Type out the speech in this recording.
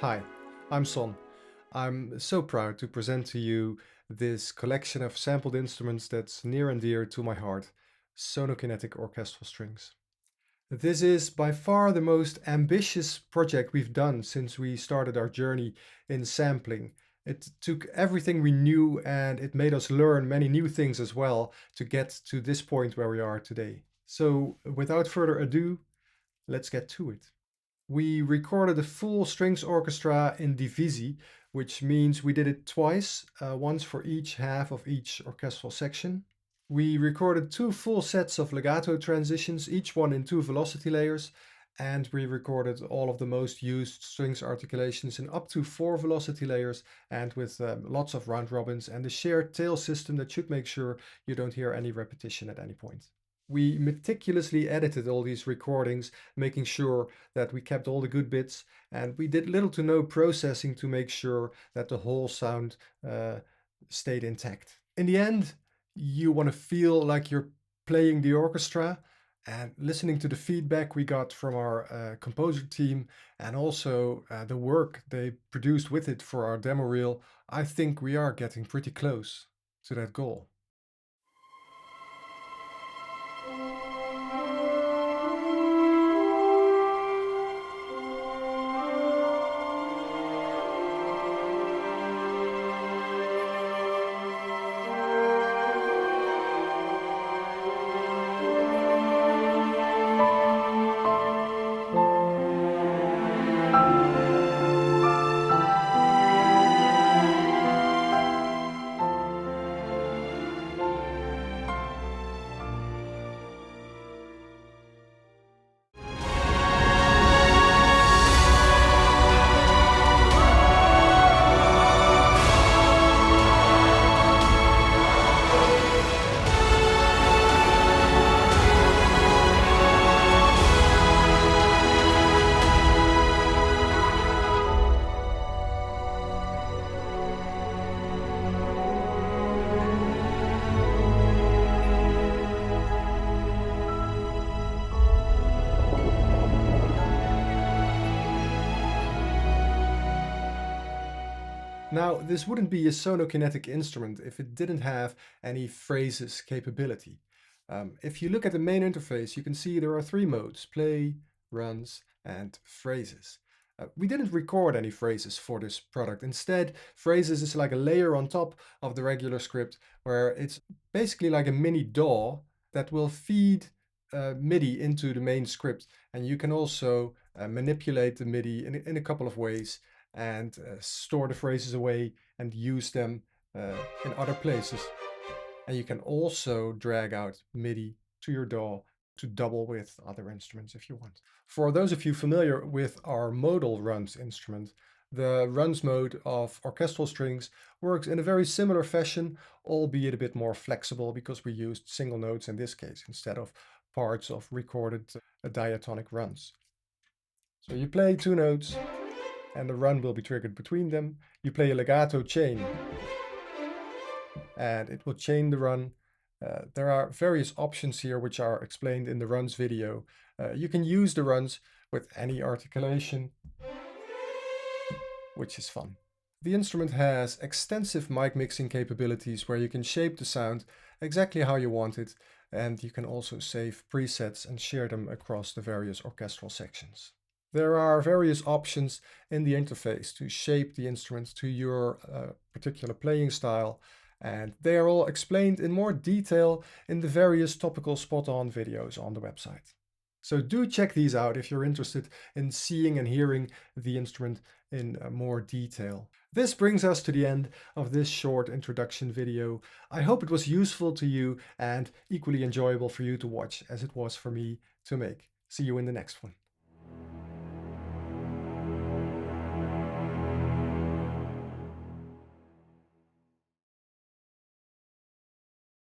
Hi, I'm Son. I'm so proud to present to you this collection of sampled instruments that's near and dear to my heart, Sonokinetic orchestral strings. This is by far the most ambitious project we've done since we started our journey in sampling. It took everything we knew and it made us learn many new things as well to get to this point where we are today. So without further ado, let's get to it. We recorded a full strings orchestra in divisi, which means we did it twice, once for each half of each orchestral section. We recorded two full sets of legato transitions, each one in two velocity layers, and we recorded all of the most used strings articulations in up to 4 velocity layers and with lots of round robins and a shared tail system that should make sure you don't hear any repetition at any point. We meticulously edited all these recordings, making sure that we kept all the good bits, and we did little to no processing to make sure that the whole sound stayed intact. In the end, you want to feel like you're playing the orchestra, and listening to the feedback we got from our composer team and also the work they produced with it for our demo reel, I think we are getting pretty close to that goal. Now, this wouldn't be a sonokinetic instrument if it didn't have any phrases capability. If you look at the main interface, you can see there are 3 modes: play, runs, and phrases. We didn't record any phrases for this product. Instead, phrases is like a layer on top of the regular script, where it's basically like a mini DAW that will feed MIDI into the main script. And you can also manipulate the MIDI in a couple of ways and store the phrases away and use them in other places. And you can also drag out MIDI to your DAW to double with other instruments if you want. For those of you familiar with our modal runs instrument, the runs mode of orchestral strings works in a very similar fashion, albeit a bit more flexible because we used single notes in this case instead of parts of recorded diatonic runs. So you play 2 notes, and the run will be triggered between them. You play a legato chain, and it will chain the run. There are various options here which are explained in the runs video. You can use the runs with any articulation, which is fun. The instrument has extensive mic mixing capabilities where you can shape the sound exactly how you want it, and you can also save presets and share them across the various orchestral sections. There are various options in the interface to shape the instrument to your particular playing style, and they are all explained in more detail in the various topical spot-on videos on the website. So do check these out if you're interested in seeing and hearing the instrument in more detail. This brings us to the end of this short introduction video. I hope it was useful to you and equally enjoyable for you to watch as it was for me to make. See you in the next one.